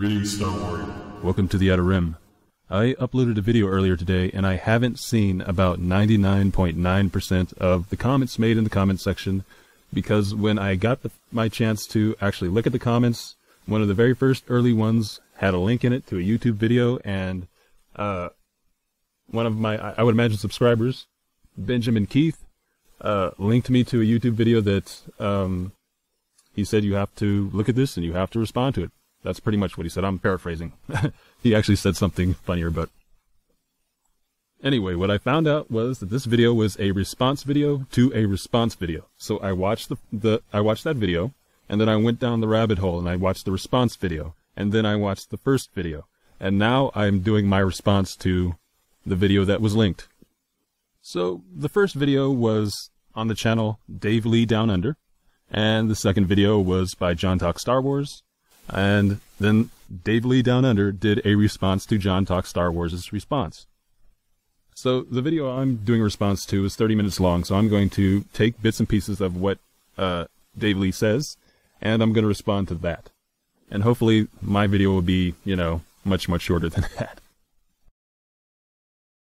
Greetings, Star Warrior. Welcome to the Outer Rim. I uploaded a video earlier today, and I haven't seen about 99.9% of the comments made in the comments section, because when I got my chance to actually look at the comments, one of the very first early ones had a link in it to a YouTube video, and one of my, I would imagine, subscribers, Benjamin Keith, linked me to a YouTube video that he said you have to look at this and you have to respond to it. That's pretty much what he said. I'm paraphrasing. He actually said something funnier, but anyway, what I found out was that this video was a response video to a response video. So I watched I watched that video, and then I went down the rabbit hole and I watched the response video, and then I watched the first video, and now I'm doing my response to the video that was linked. So the first video was on the channel Dave Lee Down Under, and the second video was by John Talks Star Wars. And then Dave Lee Down Under did a response to John Talks Star Wars' response. So the video I'm doing a response to is 30 minutes long, so I'm going to take bits and pieces of what Dave Lee says, and I'm going to respond to that. And hopefully my video will be, you know, much, much shorter than that.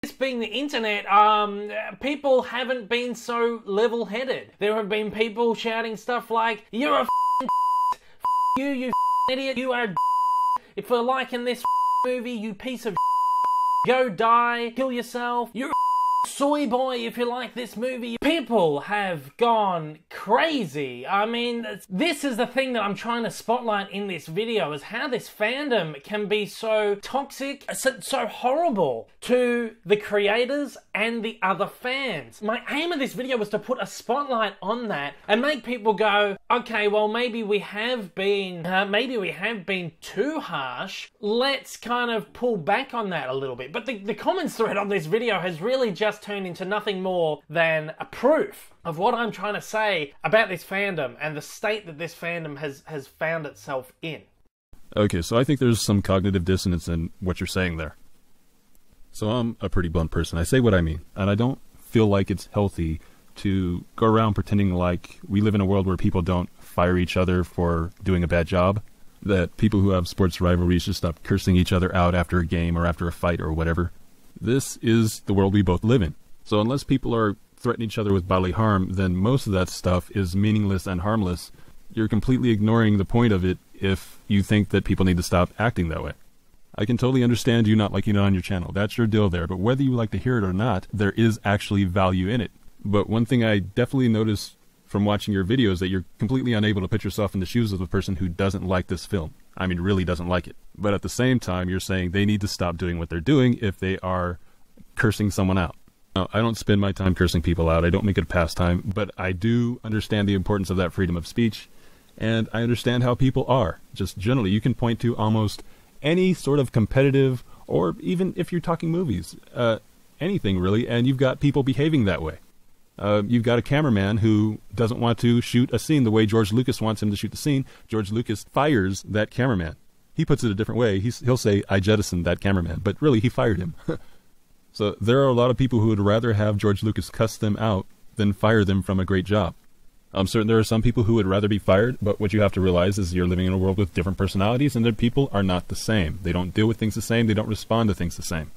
This being the internet, people haven't been so level-headed. There have been people shouting stuff like, "You're a you, you idiot, you are if for liking this movie, you piece of go die, kill yourself, you're a soy boy if you like this movie." People have gone crazy. I mean, this is the thing that I'm trying to spotlight in this video, is how this fandom can be so toxic, so horrible to the creators and the other fans. My aim of this video was to put a spotlight on that and make people go, okay, well, maybe we have been too harsh. Let's kind of pull back on that a little bit. But the comments thread on this video has really just turned into nothing more than a proof of what I'm trying to say about this fandom and the state that this fandom has found itself in. Okay, so I think there's some cognitive dissonance in what you're saying there. So I'm a pretty blunt person. I say what I mean, and I don't feel like it's healthy to go around pretending like we live in a world where people don't fire each other for doing a bad job, that people who have sports rivalries just stop cursing each other out after a game or after a fight or whatever. This is the world we both live in. So unless people are threatening each other with bodily harm, then most of that stuff is meaningless and harmless. You're completely ignoring the point of it if you think that people need to stop acting that way. I can totally understand you not liking it on your channel. That's your deal there. But whether you like to hear it or not, there is actually value in it. But one thing I definitely noticed from watching your videos, that you're completely unable to put yourself in the shoes of a person who doesn't like this film. I mean, really doesn't like it. But at the same time, you're saying they need to stop doing what they're doing if they are cursing someone out. Now, I don't spend my time cursing people out. I don't make it a pastime, but I do understand the importance of that freedom of speech, and I understand how people are. Just generally, you can point to almost any sort of competitive, or even if you're talking movies, anything really, and you've got people behaving that way. You've got a cameraman who doesn't want to shoot a scene the way George Lucas wants him to shoot the scene. George Lucas fires that cameraman. He puts it a different way. He'll say, "I jettisoned that cameraman," but really he fired him. So there are a lot of people who would rather have George Lucas cuss them out than fire them from a great job. I'm certain there are some people who would rather be fired, but what you have to realize is you're living in a world with different personalities, and their people are not the same. They don't deal with things the same. They don't respond to things the same.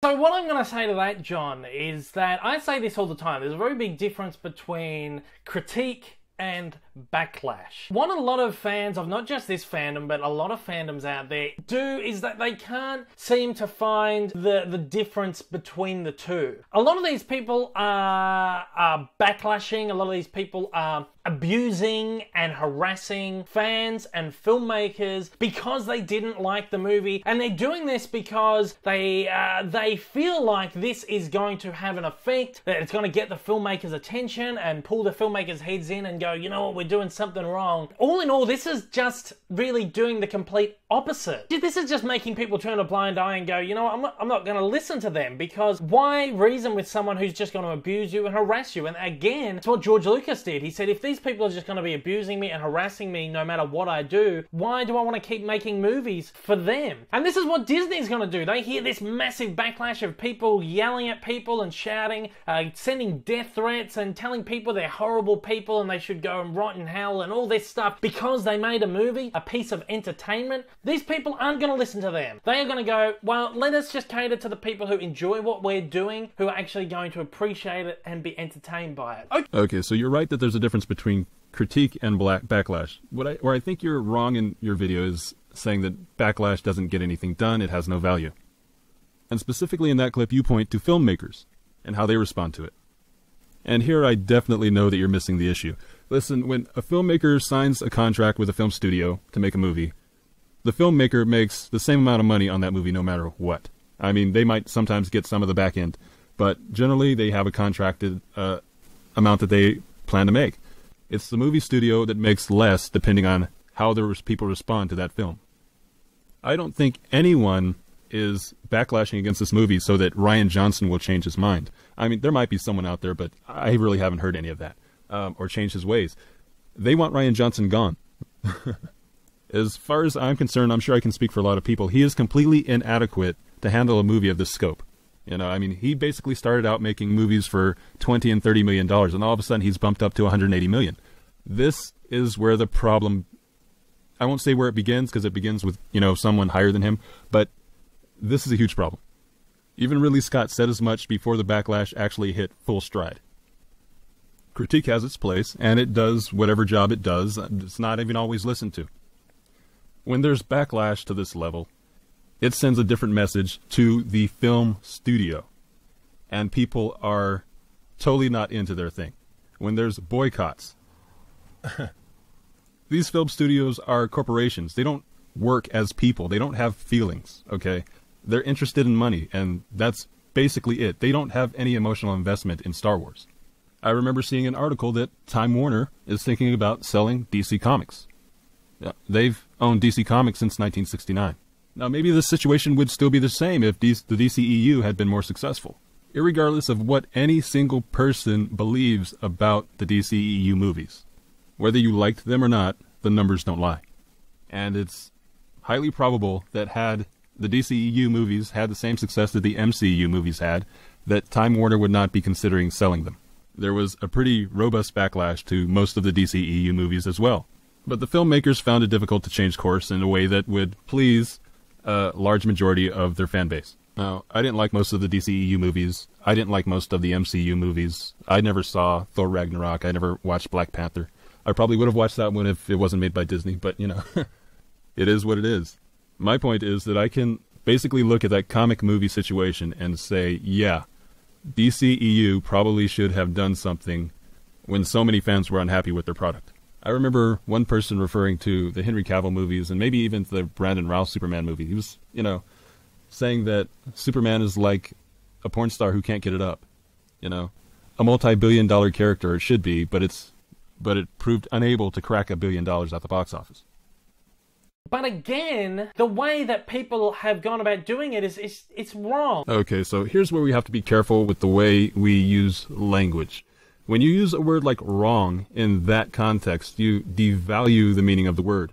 So what I'm going to say to that, John, is that I say this all the time. There's a very big difference between critique and backlash. What a lot of fans of not just this fandom, but a lot of fandoms out there do is that they can't seem to find the difference between the two. A lot of these people are backlashing. A lot of these people are abusing and harassing fans and filmmakers because they didn't like the movie, and they're doing this because they feel like this is going to have an effect, that it's going to get the filmmakers' attention and pull the filmmakers' heads in and go, you know what, we're doing something wrong. All in all, this is just really doing the complete opposite. This is just making people turn a blind eye and go, you know what, I'm not going to listen to them, because why reason with someone who's just going to abuse you and harass you? And again, it's what George Lucas did. He said, if these people are just going to be abusing me and harassing me no matter what I do, why do I want to keep making movies for them? And this is what Disney's going to do. They hear this massive backlash of people yelling at people and shouting, sending death threats and telling people they're horrible people and they should go and rot in hell and all this stuff because they made a movie, a piece of entertainment. These people aren't going to listen to them. They are going to go, well, let us just cater to the people who enjoy what we're doing, who are actually going to appreciate it and be entertained by it. Okay, so you're right that there's a difference between critique and backlash. Where I think you're wrong in your video is saying that backlash doesn't get anything done, it has no value. And specifically in that clip, you point to filmmakers and how they respond to it. And here I definitely know that you're missing the issue. Listen, when a filmmaker signs a contract with a film studio to make a movie, the filmmaker makes the same amount of money on that movie no matter what. I mean, they might sometimes get some of the back end, but generally they have a contracted amount that they plan to make. It's the movie studio that makes less depending on how the people respond to that film. I don't think anyone is backlashing against this movie so that Rian Johnson will change his mind. I mean, there might be someone out there, but I really haven't heard any of that, or change his ways. They want Rian Johnson gone. As far as I'm concerned, I'm sure I can speak for a lot of people, he is completely inadequate to handle a movie of this scope. You know, I mean, he basically started out making movies for $20 and $30 million, and all of a sudden he's bumped up to $180 million. This is where the problem, I won't say where it begins, because it begins with, you know, someone higher than him, but this is a huge problem. Even Ridley Scott said as much before the backlash actually hit full stride. Critique has its place, and it does whatever job it does. It's not even always listened to. When there's backlash to this level, it sends a different message to the film studio. And people are totally not into their thing. When there's boycotts, these film studios are corporations. They don't work as people. They don't have feelings, okay? They're interested in money, and that's basically it. They don't have any emotional investment in Star Wars. I remember seeing an article that Time Warner is thinking about selling DC Comics. Yeah, they've owned DC Comics since 1969. Now, maybe this situation would still be the same if the DCEU had been more successful. Irregardless of what any single person believes about the DCEU movies, whether you liked them or not, the numbers don't lie. And it's highly probable that had the DCEU movies had the same success that the MCU movies had, that Time Warner would not be considering selling them. There was a pretty robust backlash to most of the DCEU movies as well. But the filmmakers found it difficult to change course in a way that would please a large majority of their fan base. Now, I didn't like most of the DCEU movies. I didn't like most of the MCU movies. I never saw Thor Ragnarok. I never watched Black Panther. I probably would have watched that one if it wasn't made by Disney, but, you know, it is what it is. My point is that I can basically look at that comic movie situation and say, yeah, DCEU probably should have done something when so many fans were unhappy with their product. I remember one person referring to the Henry Cavill movies and maybe even the Brandon Routh Superman movie. He was, you know, saying that Superman is like a porn star who can't get it up. You know, a multi-billion-dollar character it should be, but it proved unable to crack $1 billion at the box office. But again, the way that people have gone about doing it it's wrong. Okay, so here's where we have to be careful with the way we use language. When you use a word like wrong in that context, you devalue the meaning of the word.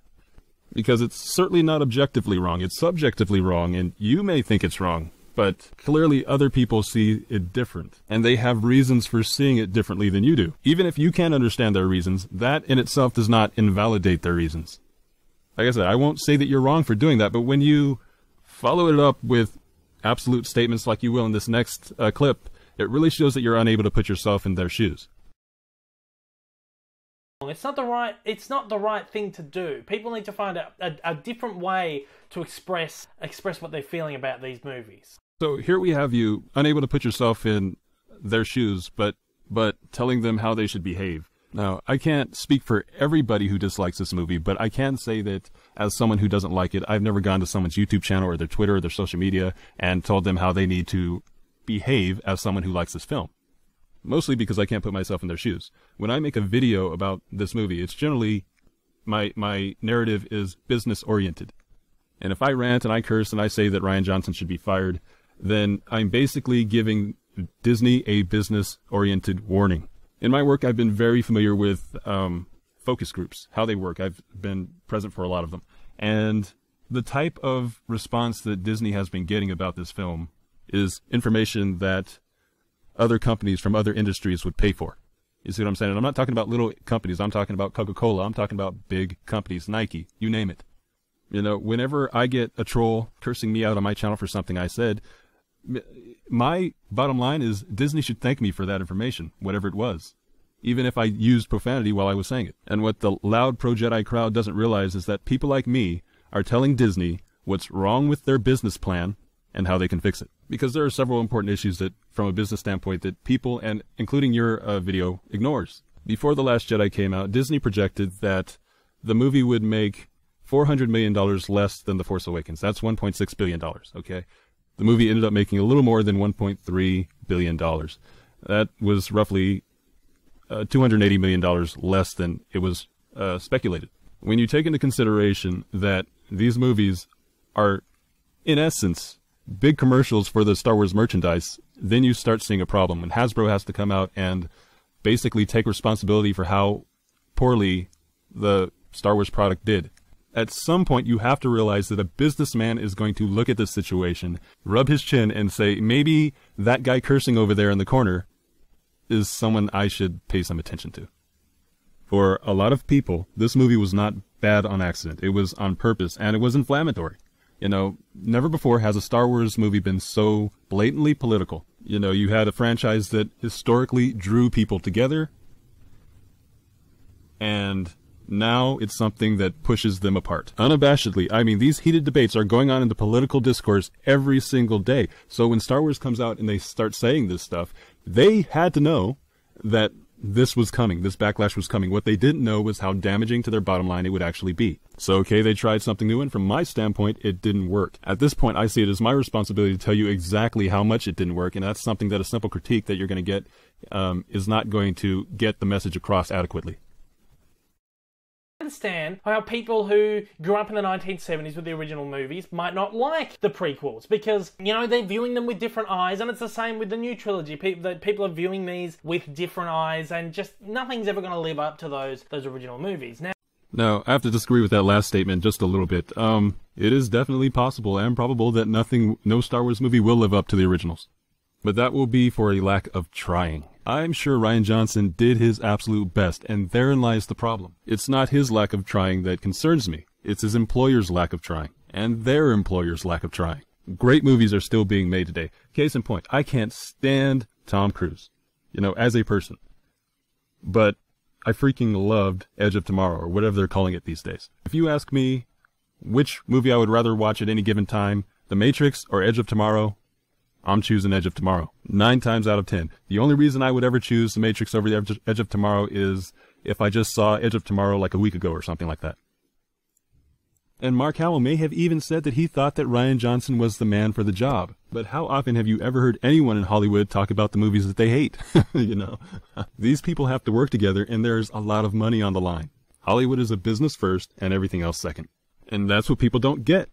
Because it's certainly not objectively wrong, it's subjectively wrong, and you may think it's wrong, but clearly other people see it different, and they have reasons for seeing it differently than you do. Even if you can't understand their reasons, that in itself does not invalidate their reasons. Like I said, I won't say that you're wrong for doing that, but when you follow it up with absolute statements like you will in this next clip, it really shows that you're unable to put yourself in their shoes. It's not the right thing to do. People need to find a different way to express what they're feeling about these movies. So here we have you unable to put yourself in their shoes, but telling them how they should behave. Now, I can't speak for everybody who dislikes this movie, but I can say that as someone who doesn't like it, I've never gone to someone's YouTube channel or their Twitter or their social media and told them how they need to behave as someone who likes this film. Mostly because I can't put myself in their shoes. When I make a video about this movie, it's generally, my narrative is business oriented. And if I rant and I curse and I say that Rian Johnson should be fired, then I'm basically giving Disney a business-oriented warning. In my work, I've been very familiar with focus groups, how they work. I've been present for a lot of them. And the type of response that Disney has been getting about this film is information that other companies from other industries would pay for. You see what I'm saying? And I'm not talking about little companies. I'm talking about Coca-Cola. I'm talking about big companies, Nike, you name it. You know, whenever I get a troll cursing me out on my channel for something I said, my bottom line is Disney should thank me for that information, whatever it was, even if I used profanity while I was saying it. And what the loud pro-Jedi crowd doesn't realize is that people like me are telling Disney what's wrong with their business plan and how they can fix it. Because there are several important issues that, from a business standpoint, that people, and including your video, ignores. Before The Last Jedi came out, Disney projected that the movie would make $400 million less than The Force Awakens. That's $1.6 billion, okay? The movie ended up making a little more than $1.3 billion. That was roughly $280 million less than it was speculated. When you take into consideration that these movies are, in essence, big commercials for the Star Wars merchandise, then you start seeing a problem. And Hasbro has to come out and basically take responsibility for how poorly the Star Wars product did. At some point, you have to realize that a businessman is going to look at this situation, rub his chin, and say, maybe that guy cursing over there in the corner is someone I should pay some attention to. For a lot of people, this movie was not bad on accident. It was on purpose, and it was inflammatory. You know, never before has a Star Wars movie been so blatantly political. You know, you had a franchise that historically drew people together, and now it's something that pushes them apart. Unabashedly, I mean, these heated debates are going on in the political discourse every single day. So when Star Wars comes out and they start saying this stuff, they had to know that this was coming, this backlash was coming. What they didn't know was how damaging to their bottom line it would actually be. So, okay, they tried something new, and from my standpoint, it didn't work. At this point, I see it as my responsibility to tell you exactly how much it didn't work, and that's something that a simple critique that you're going to get is not going to get the message across adequately. Understand how people who grew up in the 1970s with the original movies might not like the prequels because, you know, they're viewing them with different eyes, and it's the same with the new trilogy. People are viewing these with different eyes, and just nothing's ever going to live up to those original movies. Now, I have to disagree with that last statement just a little bit. It is definitely possible and probable that no Star Wars movie will live up to the originals. But that will be for a lack of trying. I'm sure Rian Johnson did his absolute best, and therein lies the problem. It's not his lack of trying that concerns me. It's his employer's lack of trying, and their employer's lack of trying. Great movies are still being made today. Case in point, I can't stand Tom Cruise, you know, as a person. But I freaking loved Edge of Tomorrow, or whatever they're calling it these days. If you ask me which movie I would rather watch at any given time, The Matrix or Edge of Tomorrow, I'm choosing Edge of Tomorrow. 9 times out of 10. The only reason I would ever choose The Matrix over the Edge of Tomorrow is if I just saw Edge of Tomorrow like a week ago or something like that. And Mark Hamill may have even said that he thought that Rian Johnson was the man for the job. But how often have you ever heard anyone in Hollywood talk about the movies that they hate? You know, these people have to work together, and there's a lot of money on the line. Hollywood is a business first and everything else second. And that's what people don't get.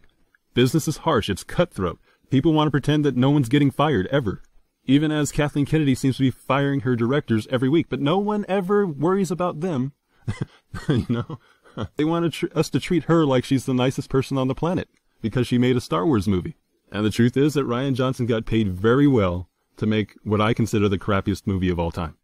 Business is harsh. It's cutthroat. People want to pretend that no one's getting fired, ever. Even as Kathleen Kennedy seems to be firing her directors every week, but no one ever worries about them. You know? They want us to treat her like she's the nicest person on the planet, because she made a Star Wars movie. And the truth is that Rian Johnson got paid very well to make what I consider the crappiest movie of all time.